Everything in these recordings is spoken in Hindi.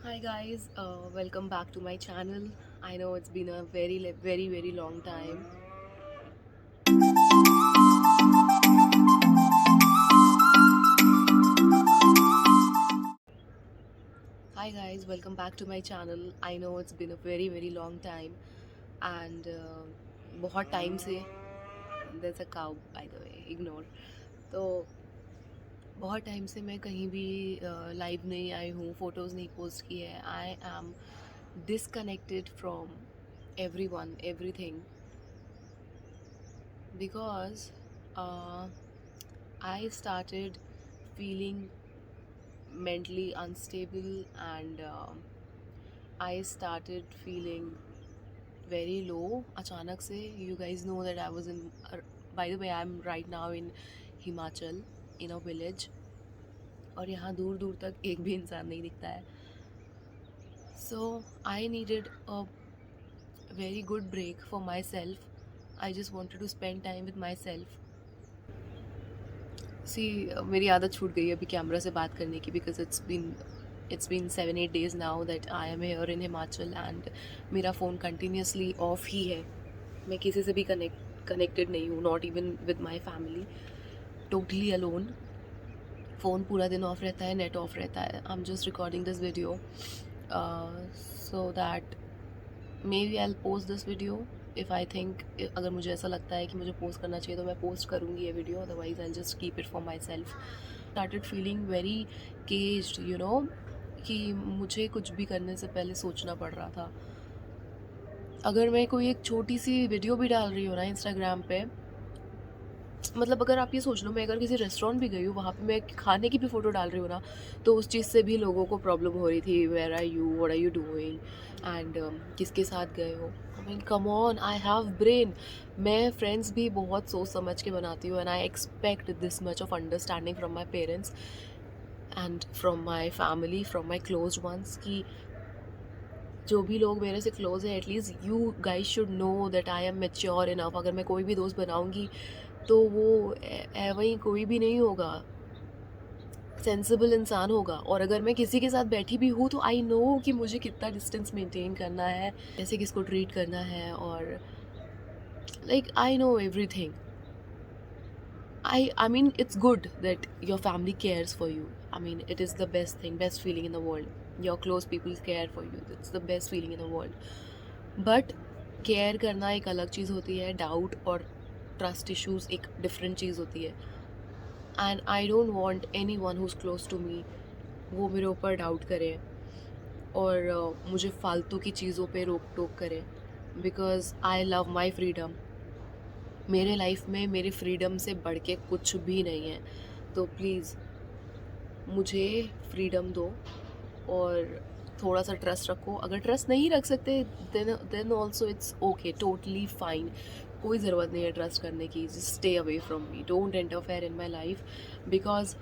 Hi guys, welcome back to my channel. I know it's been a very long time. Hi guys, welcome back to my channel. I know it's been a very long time and बहुत टाइम से there's a cow by the way, ignore. तो बहुत टाइम से मैं कहीं भी लाइव नहीं आई हूँ, फोटोज़ नहीं पोस्ट की है. I M disconnected from everyone, everything because uh, I started feeling mentally unstable and I started feeling very low अचानक से. You guys know that I was in by the way I'm right now in Himachal in a village और यहाँ दूर दूर तक एक भी इंसान नहीं दिखता है. So I needed a very good break for myself. I just wanted to spend time with myself. सी मेरी आदत छूट गई है अभी कैमरा से बात करने की because it's been 7-8 days now that I am here in Himachal and मेरा फ़ोन कंटिन्यूसली ऑफ ही है. मैं किसी से भी कनेक्टेड नहीं हूँ, not even with my family. Totally alone. Phone पूरा दिन ऑफ रहता है, नेट ऑफ रहता है. I am just recording this video so that maybe I will post this video if I think. अगर मुझे ऐसा लगता है कि मुझे पोस्ट करना चाहिए तो मैं पोस्ट करूँगी ये video, otherwise I just keep it for my self. Started feeling very caged कि मुझे कुछ भी करने से पहले सोचना पड़ रहा था. अगर मैं कोई एक छोटी सी वीडियो भी डाल रही हूँ ना इंस्टाग्राम पे, मतलब अगर आप ये सोच लो मैं अगर किसी रेस्टोरेंट भी गई हूँ, वहाँ पे मैं खाने की भी फ़ोटो डाल रही हूँ ना, तो उस चीज़ से भी लोगों को प्रॉब्लम हो रही थी. Where are you, what are you doing and किसके साथ गए हो. I mean come on, I have brain. मैं फ्रेंड्स भी बहुत सोच समझ के बनाती हूँ and I expect this much of understanding from my parents and from my family, from my close ones कि जो भी लोग मेरे से क्लोज है at least you guys should know that I am mature enough. अगर मैं कोई भी दोस्त बनाऊँगी तो वो वहीं कोई भी नहीं होगा, सेंसिबल इंसान होगा. और अगर मैं किसी के साथ बैठी भी हूँ तो आई नो कि मुझे कितना डिस्टेंस मेंटेन करना है, कैसे किसको ट्रीट करना है, और like I know everything. I mean it's good that your family cares for you. I mean it is the best thing, best feeling in the world. Your close people care for you. It's the best feeling in the world. But care करना एक अलग चीज़ होती है, डाउट और ट्रस्ट इश्यूज़ एक डिफरेंट चीज़ होती है. And I don't want anyone who's close to me वो मेरे ऊपर डाउट करे और मुझे फालतू की चीज़ों पे रोक टोक करे because I love my freedom. मेरे लाइफ में मेरी फ्रीडम से बढ़ के कुछ भी नहीं है. तो प्लीज़ मुझे फ्रीडम दो और थोड़ा सा ट्रस्ट रखो. अगर ट्रस्ट नहीं रख सकते then also it's okay, totally fine. कोई ज़रूरत नहीं है ट्रस्ट करने की. Just stay away from me, don't interfere in my life because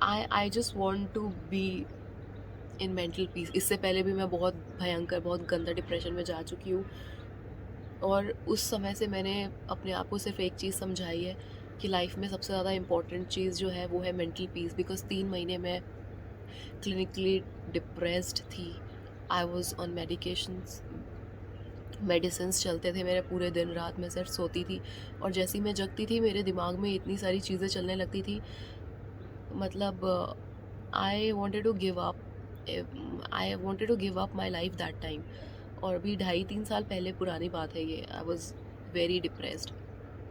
I just want to be in mental peace. इससे पहले भी मैं बहुत भयंकर, बहुत गंदा डिप्रेशन में जा चुकी हूँ और उस समय से मैंने अपने आप को सिर्फ एक चीज़ समझाई है कि लाइफ में सबसे ज़्यादा इम्पॉर्टेंट चीज़ जो है वो है मेंटल पीस. बिकॉज 3 महीने मैं क्लिनिकली डिप्रेस्ड थी. I was on medications, medicines चलते थे मेरे पूरे दिन रात. मैं सिर्फ सोती थी और जैसे ही मैं जगती थी मेरे दिमाग में इतनी सारी चीज़ें चलने लगती थी. मतलब I wanted to give up. I wanted to give up my life that time. और अभी 2.5-3 साल पहले पुरानी बात है ये. I was very depressed.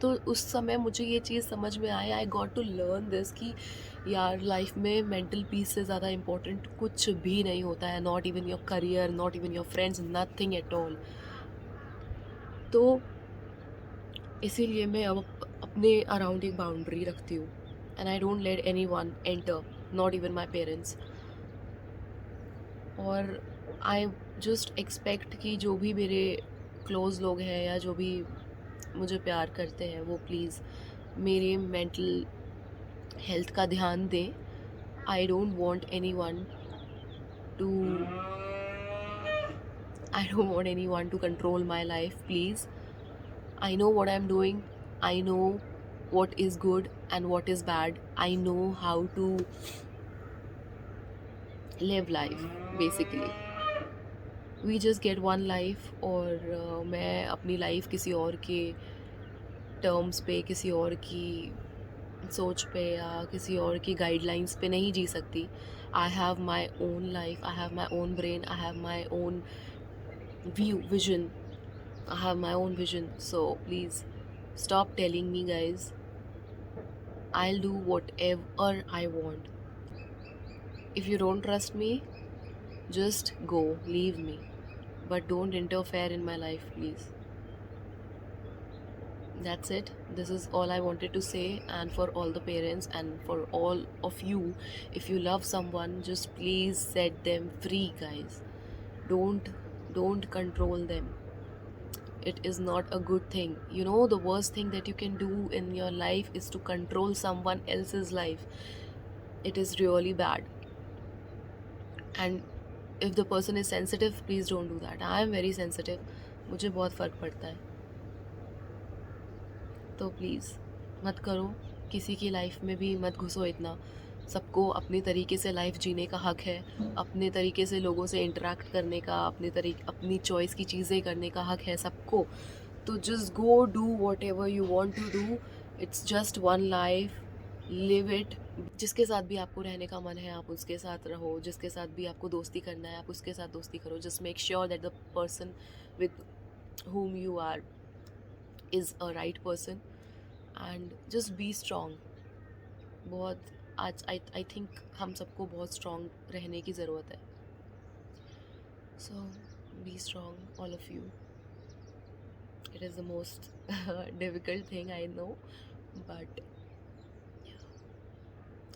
तो उस समय मुझे ये चीज़ समझ में आया, I got to learn this कि यार लाइफ में मेंटल पीस से ज़्यादा इम्पोर्टेंट कुछ भी नहीं होता है. Not even your career, not even your friends, nothing at all. तो इसीलिए मैं अब अपने अराउंड एक बाउंड्री रखती हूँ and I don't let any one enter, not even my parents. और आई जस्ट एक्सपेक्ट कि जो भी मेरे क्लोज़ लोग हैं या जो भी मुझे प्यार करते हैं वो प्लीज़ मेरे मेंटल हेल्थ का ध्यान दें. आई don't want any one two I don't want any one two control my life. Please, I know what I'm doing. I know what is good and what is bad. I know how to live life basically. We just get one life, और मैं अपनी लाइफ किसी और के टर्म्स पे, किसी और की सोच पे या किसी और की गाइडलाइंस पे नहीं जी सकती. I have my own life, I have my own brain, I have my own vision. I have my own vision. So please stop telling me, guys. I'll do whatever I want. If you don't trust me, just go, leave me. But don't interfere in my life, please. That's it. This is all I wanted to say. And for all the parents and for all of you, if you love someone, just please set them free, guys. Don't control them. It is not a good thing. You know, the worst thing that you can do in your life is to control someone else's life. It is really bad. And if the person is sensitive, please don't do that. I am very sensitive. मुझे बहुत फ़र्क पड़ता है. तो प्लीज़ मत करो, किसी की लाइफ में भी मत घुसो इतना. सबको अपने तरीके से लाइफ जीने का हक है, अपने तरीके से लोगों से इंटरेक्ट करने का, अपनी चॉइस की चीज़ें करने का हक है सबको. तो just go do whatever you want to do. It's just one life, live it. जिसके साथ भी आपको रहने का मन है आप उसके साथ रहो, जिसके साथ भी आपको दोस्ती करना है आप उसके साथ दोस्ती करो. Just make sure that the person with whom you are is a right person, and just be strong. बहुत आज आई थिंक हम सबको बहुत स्ट्रॉन्ग रहने की ज़रूरत है. So be strong, all of you. It is the most difficult thing, I know, but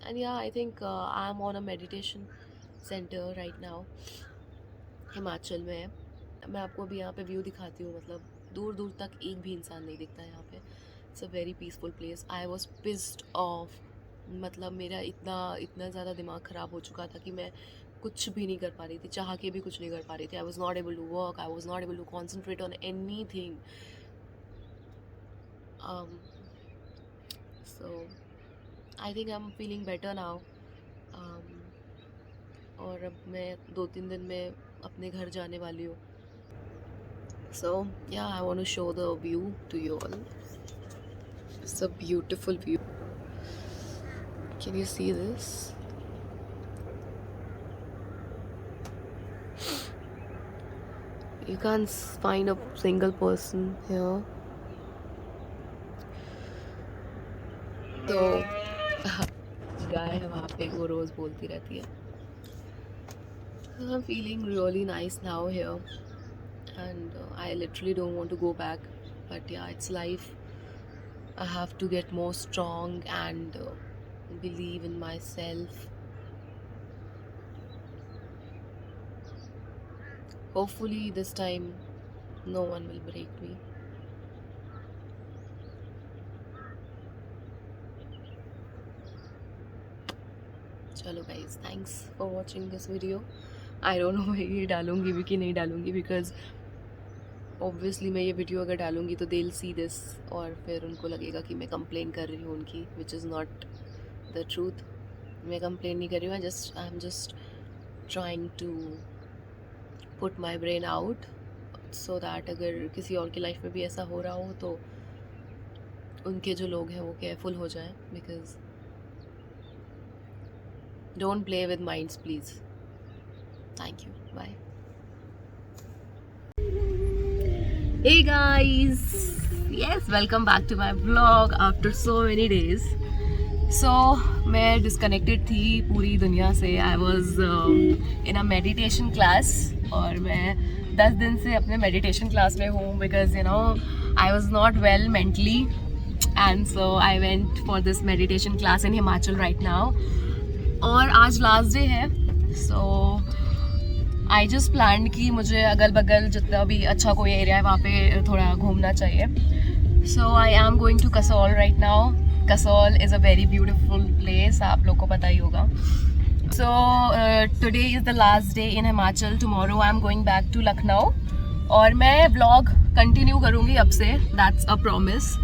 and या I think I am on a meditation center right now. Himachal में है. मैं आपको अभी यहाँ पे व्यू दिखाती हूँ. मतलब दूर दूर तक एक भी इंसान नहीं दिखता है यहाँ पे. It's a very peaceful place. I was pissed off. मतलब मेरा इतना ज़्यादा दिमाग ख़राब हो चुका था कि मैं कुछ भी नहीं कर पा रही थी, चाह के भी कुछ नहीं कर पा रही थी. I was not able to work, I was not able to concentrate on anything. So I think I am feeling better now. और अब मैं 2-3 दिन में अपने घर जाने वाली हूँ. So yeah, I want to show the view to you all. It's a beautiful view. Can you see this? You can't find a single person here. तो गाय है वहाँ पे, वो रोज़ बोलती रहती है. I'm feeling really nice now here. And I literally don't want to go back, but yeah, it's life. I have to get more strong and believe in myself. Hopefully this time no one will break me. चलो guys, thanks for watching this video. I don't know मैं ये डालूँगी भी कि नहीं डालूँगी, because ऑब्वियसली मैं ये वीडियो अगर डालूँगी तो they'll see this और फिर उनको लगेगा कि मैं कंप्लेन कर रही हूँ उनकी, which is not the truth. मैं कंप्लेन नहीं कर रही हूँ. I am just trying to put my brain out so that अगर किसी और की लाइफ में भी ऐसा हो रहा हो तो उनके जो लोग हैं वो केयरफुल हो जाएं. Because don't play with minds please. Thank you. Bye. Hey guys, yes, welcome back to my vlog after so many days. So मैं डिस्कनेक्टेड थी पूरी दुनिया से. I was in a meditation class और मैं 10 दिन से अपने मेडिटेशन क्लास में हूँ because you know I was not well mentally and so I went for this meditation class in Himachal right now. और आज लास्ट डे है. सो आई जस्ट प्लान कि मुझे अगल बगल जितना भी अच्छा कोई एरिया है वहाँ पे थोड़ा घूमना चाहिए. So I am going to Kasol right now. Kasol is a very beautiful place, आप लोग को पता ही होगा. So today is the last day in Himachal. Tomorrow I am going back to Lucknow और मैं व्लॉग कंटिन्यू करूँगी अब से. That's a promise.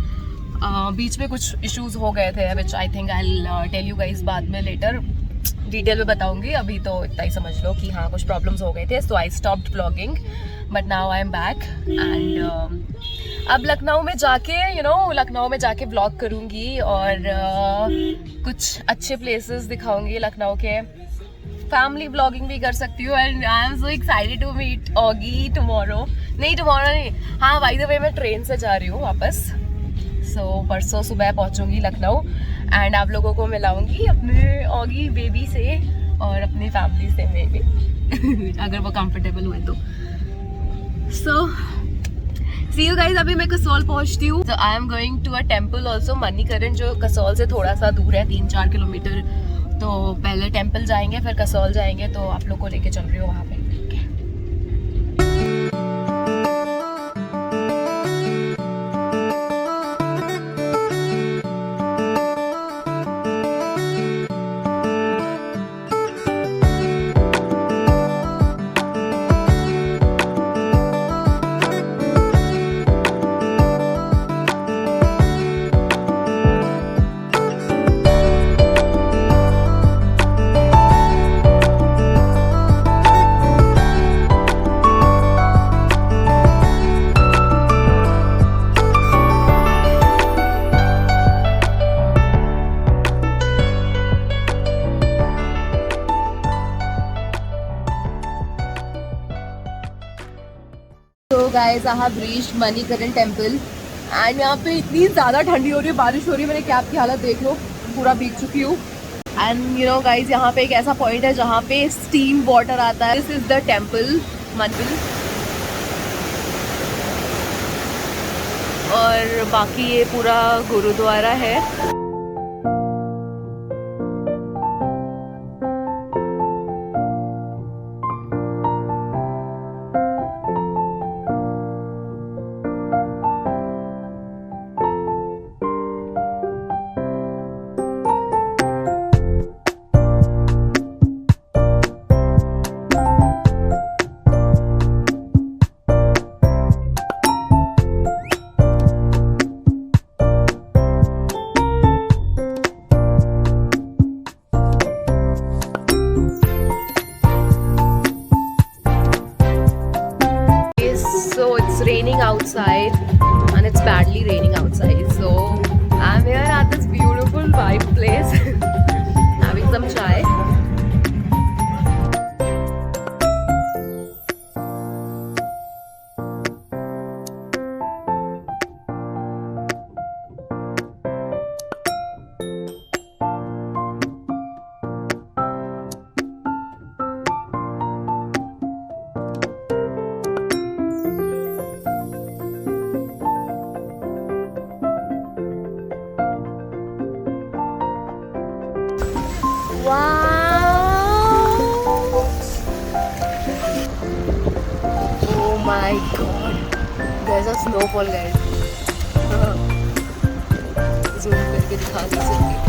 बीच में कुछ इश्यूज़ हो गए थे which I think I will tell you guys बाद में लेटर. डिटेल में बताऊंगी, अभी तो इतना ही समझ लो कि हाँ कुछ प्रॉब्लम्स हो गए थे, so I stopped blogging, but now I am back and अब लखनऊ में जाके लखनऊ में जाके ब्लॉग करूंगी और कुछ अच्छे प्लेसेस दिखाऊंगी लखनऊ के, फैमिली ब्लॉगिंग भी कर सकती हूँ and I am so excited to meet Oggy tomorrow नहीं, हाँ बाय द वे मैं ट्रेन से जा रही हूँ वापस, सो परसों सुबह पहुँचूंगी लखनऊ एंड आप लोगों को मिलाऊंगी अपने ऑगी बेबी से और अपनी फैमिली से मे बी अगर वो कंफर्टेबल हुए तो। सो सी यू गाइज, अभी मैं कसौल पहुंचती हूँ, तो I am going to a temple also, Manikaran जो कसौल से थोड़ा सा दूर है 3-4 किलोमीटर, तो पहले टेम्पल जाएंगे फिर कसौल जाएंगे, तो आप लोग को लेके चल रही हूँ वहाँ पे। तो guys I have reached Manikaran temple and यहाँ पे इतनी ज़्यादा ठंडी हो रही है, बारिश हो रही है, मेरे कैब की हालत देख लो, पूरा भीग चुकी हूँ। एंड यू नो गाइस, यहाँ पे एक ऐसा पॉइंट है जहाँ पे स्टीम वाटर आता है, this is the temple Manikaran, और बाकी ये पूरा गुरुद्वारा है। Raining outside and it's badly raining outside, so I'm here at this beautiful vibe place having some chai. Wow! Oh my god! There's a snowfall, guys. Zoom करके दिखा नहीं सकती।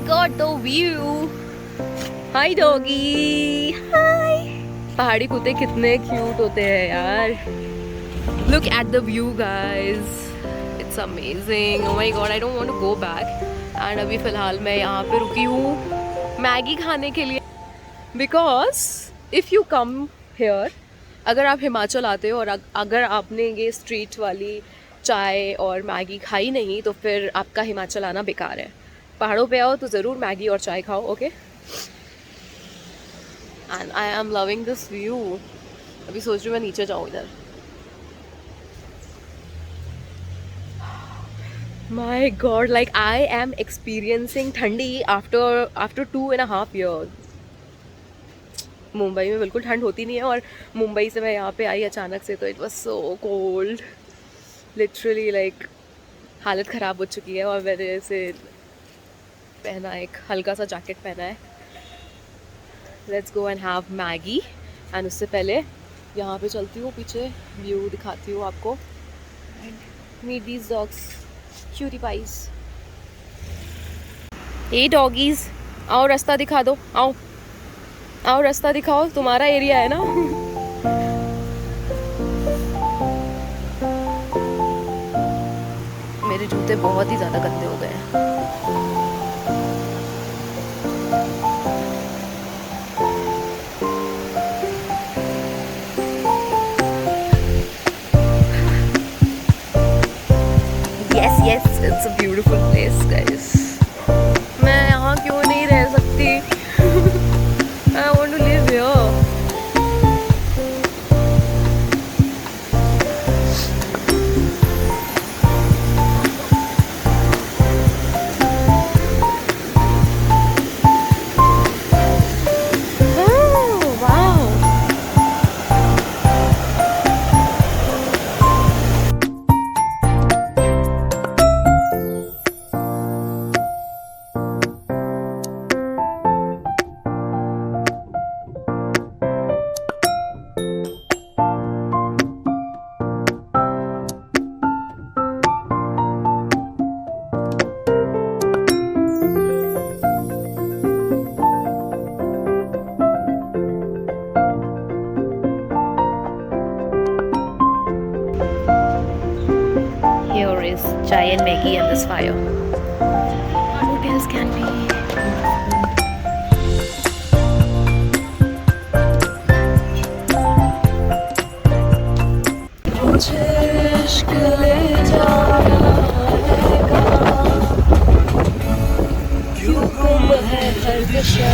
God, the view. Hi doggy. Hi. पहाड़ी कुत्ते कितने क्यूट होते हैं यार. Look at the view, guys. It's amazing. Oh my God, I don't want to go back. And अभी फ़िलहाल मैं यहाँ पे रुकी हूँ मैगी खाने के लिए. Because if you come here, अगर आप हिमाचल आते हो और अगर आपने ये स्ट्रीट वाली चाय और मैगी खाई नहीं तो फिर आपका हिमाचल आना बेकार है. पहाड़ों पे आओ तो ज़रूर मैगी और चाय खाओ, okay? And I am loving this view. अभी सोच रही हूँ मैं नीचे जाऊँ इधर. My God, like I am experiencing ठंडी आफ्टर 2.5 years. मुंबई में बिल्कुल ठंड होती नहीं है और मुंबई से मैं यहाँ पे आई अचानक से तो it was so cold. Literally like हालत ख़राब हो चुकी है. और मैंने ऐसे पहना, एक हल्का सा जैकेट पहना है let's go and have Maggi. And उससे पहले यहाँ पे चलती हूँ, पीछे व्यू दिखाती हूँ आपको। And meet these dogs, cutie pies. ये डॉगीज, आओ रास्ता दिखा दो, आओ आओ रास्ता दिखाओ, तुम्हारा एरिया है ना। मेरे जूते बहुत ही ज़्यादा गंदे हो गए हैं। Yes, yes, it's a beautiful place, guys. मैं यहाँ क्यों नहीं रह सकती? I want to live here. Oh, wow. Here is chai and Maggie and this fire. What else can be? मुझे इश्क ले जा क्यों गुम है हर दिशा,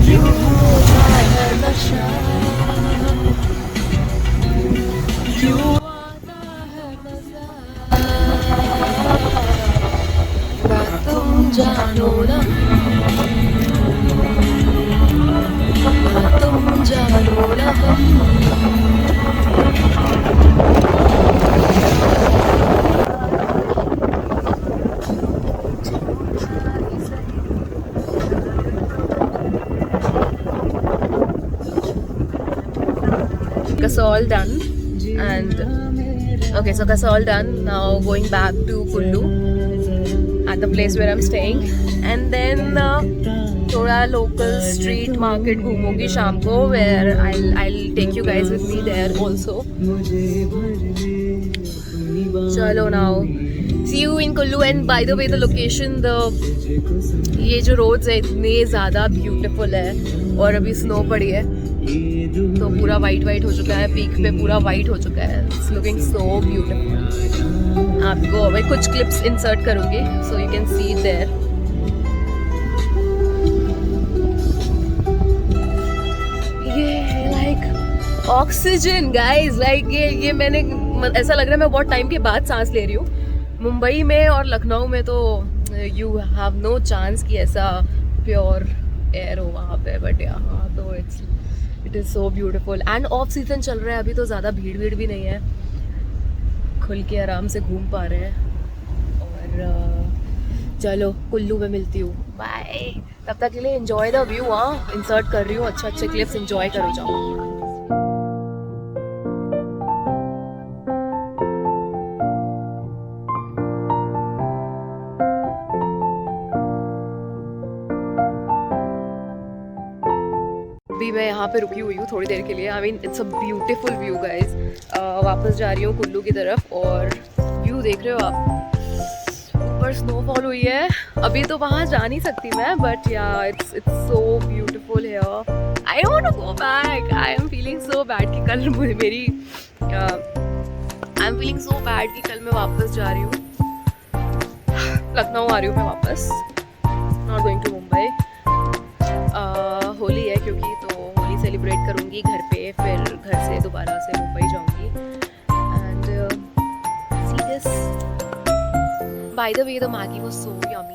क्यों होता है नशा, क्यों आता है मजा, बात तुम जानो ना, बात तुम जानो ना। Kasol done, and okay, so Kasol done. Now going back to Kullu at the place where I'm staying, and then थोड़ा local street market घूमूंगी शाम को, where I'll take you guys with me there also. चलो now, see you in Kullu. And by the way, the location, ये जो roads है इतने ज़्यादा beautiful है, और अभी snow पड़ी है तो पूरा वाइट हो चुका है, पीक पे पूरा वाइट हो चुका है. It's looking so beautiful. आपको मैं कुछ क्लिप्स इंसर्ट करूँगी so you can see there. ये लाइक ऑक्सीजन गाइज, लाइक ये मैंने ऐसा लग रहा है मैं बहुत टाइम के बाद सांस ले रही हूँ. मुंबई में और लखनऊ में तो यू हैव नो चांस कि ऐसा प्योर एयर हो वहाँ पे, बट यहाँ तो it is so beautiful. End off season चल रहा है अभी, तो ज़्यादा भीड़ भी नहीं है, खुल के आराम से घूम पा रहे हैं. और चलो कुल्लू में मिलती हूँ, बाय. तब तक के लिए एंजॉय द व्यू. इंसर्ट कर रही हूँ अच्छे क्लिप्स, एंजॉय करो जाओ. अभी मैं यहाँ पे रुकी हुई हूँ थोड़ी देर के लिए. I mean it's a beautiful view guys. वापस जा रही हूँ कुल्लू की तरफ, और व्यू देख रहे हो आप, ऊपर स्नोफॉल हुई है. अभी तो वहाँ जा नहीं सकती मैं, but yeah it's so beautiful here. I don't want to go back. I am feeling so bad कि कल मेरी I am feeling so bad कि कल मैं वापस जा रही हूँ, लखनऊ आ रही हूँ मैं वापस. Not going to Mumbai. Holi है क्योंकि, तो होली सेलिब्रेट करूँगी घर पे, फिर घर से दोबारा से मुंबई जाऊँगी. And see this, by the way the Maggi was so yummy.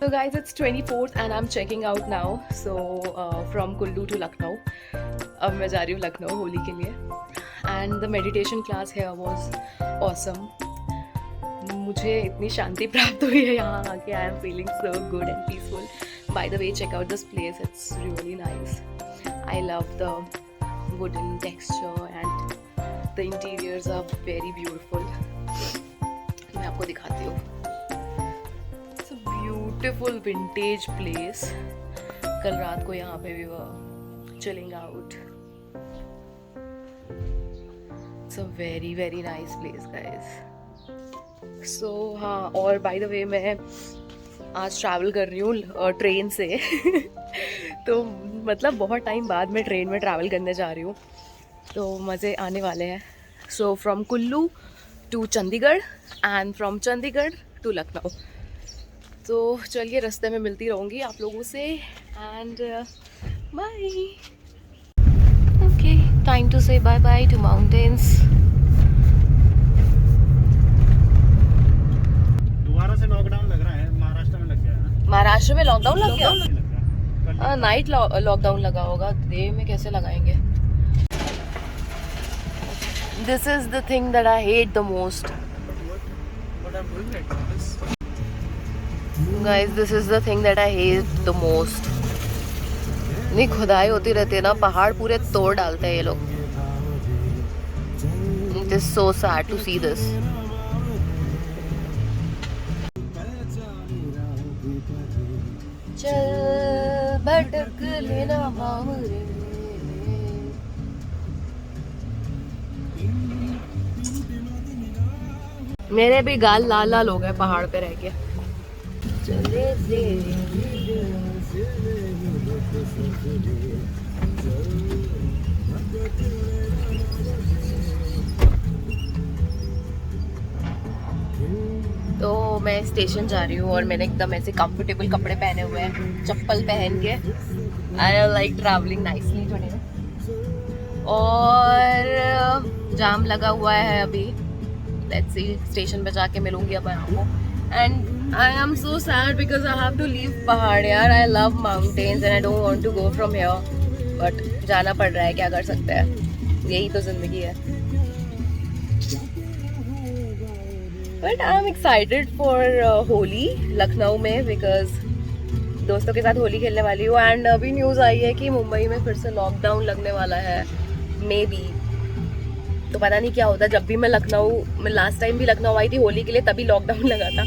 So guys, it's 24th and I'm checking out now. So from Kullu to Lucknow. अब मैं जा रही हूँ लखनऊ होली के लिए. And the meditation class here was awesome. मुझे इतनी शांति प्राप्त हुई है यहाँ आके. I am feeling so good and peaceful. By the way, check out this place. It's really nice. I love the wooden texture and the interiors are very beautiful. मैं आपको दिखाती हूँ. Beautiful vintage place. कल रात को यहाँ पे भी were chilling out. It's a very very nice place guys. So हाँ, और by the way मैं आज ट्रैवल कर रही हूँ ट्रेन से. तो मतलब बहुत टाइम बाद मैं ट्रेन में ट्रैवल करने जा रही हूँ, तो मज़े आने वाले हैं. So from Kullu to Chandigarh and from Chandigarh to Lucknow. तो चलिए रास्ते में मिलती रहूँगी आप लोगों से and bye. Okay, time to say bye bye to mountains. दोबारा से लॉकडाउन लग रहा है, महाराष्ट्र में लग गया है. महाराष्ट्र में लॉकडाउन लग गया. नाइट लॉकडाउन लगा होगा, डे में कैसे लगाएंगे. This is the thing that I hate the most. Guys, this is the thing that I hate the most. नहीं खुदाई होती रहती है ना, पहाड़ पूरे तोड़ डालते हैं ये लोग. It is so sad to see this. चल भटक लेना मामरे. मेरे भी गाल लाल लाल हो गए पहाड़ पे रह के. तो मैं स्टेशन जा रही हूँ और मैंने एकदम ऐसे कंफर्टेबल कपड़े पहने हुए हैं, चप्पल पहन के. आई लाइक ट्रैवलिंग नाइसली थोड़ी. और जाम लगा हुआ है अभी. लेट्स सी, स्टेशन पे जाके मिलूंगी अब आपको. And I am so sad because I have to leave पहाड़ यार. I love mountains and I don't want to go from here. But जाना पड़ रहा है, क्या कर सकते हैं, यही तो ज़िंदगी है. But I am excited for Holi Lucknow में because दोस्तों के साथ होली खेलने वाली हूँ. एंड अभी न्यूज़ आई है कि मुंबई में फिर से लॉकडाउन लगने वाला है, मे बी. तो पता नहीं क्या होता. जब भी मैं लास्ट टाइम भी लखनऊ आई थी होली के लिए, तभी लॉकडाउन लगा था.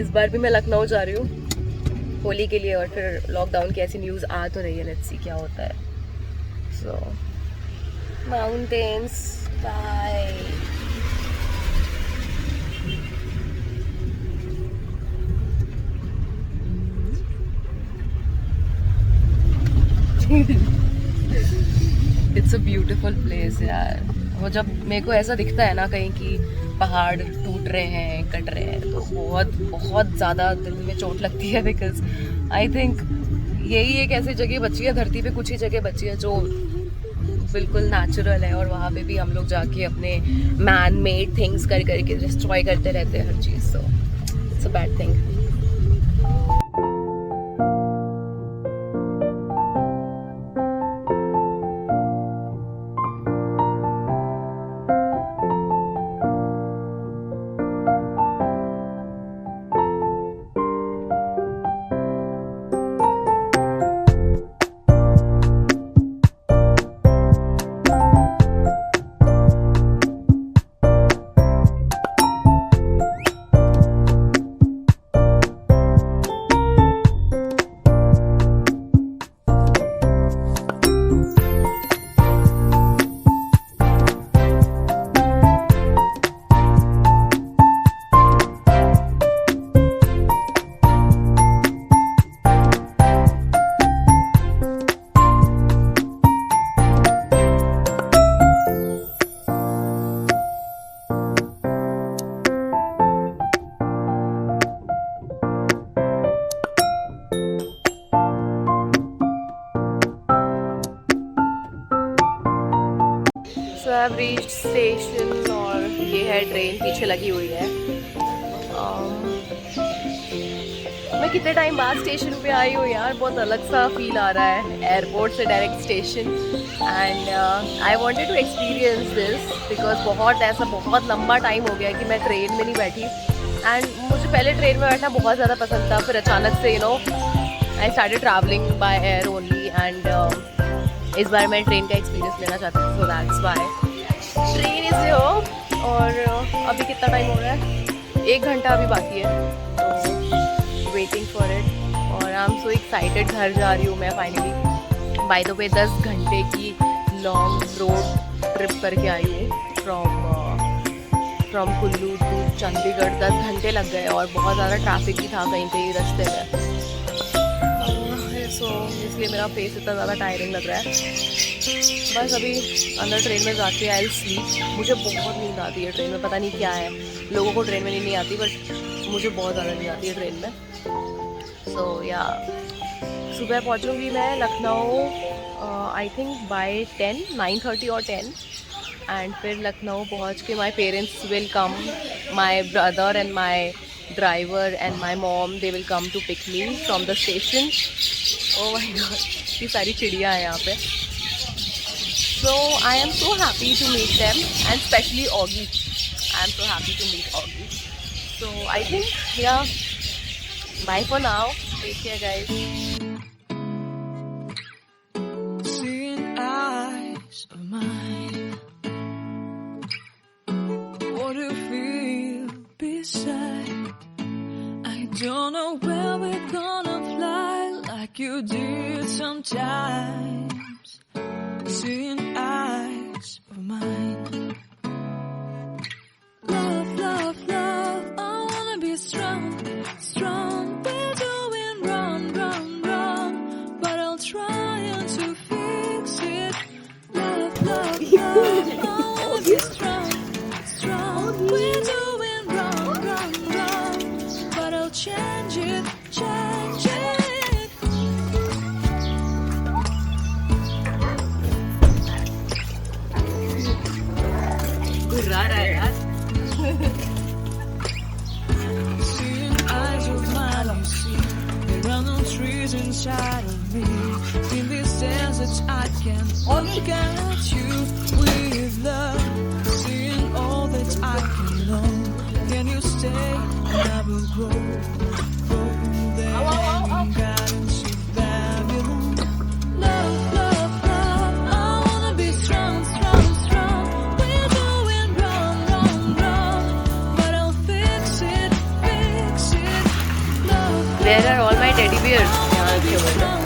इस बार भी मैं लखनऊ जा रही हूँ होली के लिए और फिर लॉकडाउन की ऐसी न्यूज़ आ तो रही है. लेट्स सी क्या होता है. So mountains bye. It's a beautiful place यार. वो जब मेरे को ऐसा दिखता है ना कहीं कि पहाड़ टूट रहे हैं, कट रहे हैं, तो बहुत बहुत ज़्यादा दिल में चोट लगती है. बिकॉज आई थिंक यही एक ऐसी जगह बची है धरती पे, कुछ ही जगह बची है जो बिल्कुल नेचुरल है. और वहाँ पे भी हम लोग जाके अपने मैन मेड थिंग्स कर करके डिस्ट्रॉय करते रहते हैं हर चीज़. So it's a bad thing. I've reached station और ये है ट्रेन पीछे लगी हुई है. मैं कितने टाइम बाद स्टेशन पे आई हूँ यार, बहुत अलग सा फील आ रहा है एयरपोर्ट से direct station. And I wanted to experience this because बहुत लंबा टाइम हो गया कि मैं ट्रेन में नहीं बैठी। एंड मुझे पहले ट्रेन में बैठना बहुत ज़्यादा पसंद था, फिर अचानक से I started travelling by air only. And इस बार मैं ट्रेन का एक्सपीरियंस लेना चाहती हूँ, so that's why train is here. और अभी कितना टाइम हो रहा है, 1 घंटा अभी बाकी है, तो वेटिंग फॉर इट। और आई एम सो एक्साइटेड, घर जा रही हूँ मैं फाइनली। बाय द वे 10 घंटे की लॉन्ग रोड ट्रिप करके आई हूँ फ्रॉम कुल्लू टू चंडीगढ़। 10 घंटे लग गए और बहुत ज़्यादा ट्रैफिक भी था कहीं कहीं रास्ते में, सो इसलिए मेरा फेस इतना ज़्यादा टायरिंग लग रहा है। बस अभी अंदर ट्रेन में जाके आई विल स्लीप। मुझे बहुत नींद आती है ट्रेन में, पता नहीं क्या है, लोगों को ट्रेन में नींद नहीं आती बट मुझे बहुत ज़्यादा नींद आती है ट्रेन में। सो या सुबह पहुंचूंगी मैं लखनऊ आई थिंक बाय 9:30 और 10। एंड फिर लखनऊ पहुंच के my parents will come, my brother and my driver and my mom, they will come to pick me from the station. Oh my God, इतनी सारी चिड़िया है यहाँ पे। So I am so happy to meet them, and especially Augie. I am so happy to meet Augie. So I think, yeah, bye for now. Take care, guys. Seeing eyes of mine, what do you feel beside? I don't know where we're gonna fly like you did sometimes. Seeing eyes of mine, love, love, love, I wanna be strong, strong, we're doing wrong, wrong, wrong, but I'll try to fix it. Love, love, love, I wanna be strong, strong, we're doing wrong, wrong, wrong, but I'll change it, change it. Seeing eyes of mine, you see, there are no trees inside of me. In this desert, I can look at you with love. Seeing all that I can know, can you stay and I will grow? Grow there in gardens of Babylon. Love, love, love, I wanna be strong, strong, strong. We're doing wrong, wrong, wrong, but I'll fix it, fix it. Love, Where are all my teddy bears? यहाँ रखे हुए हैं।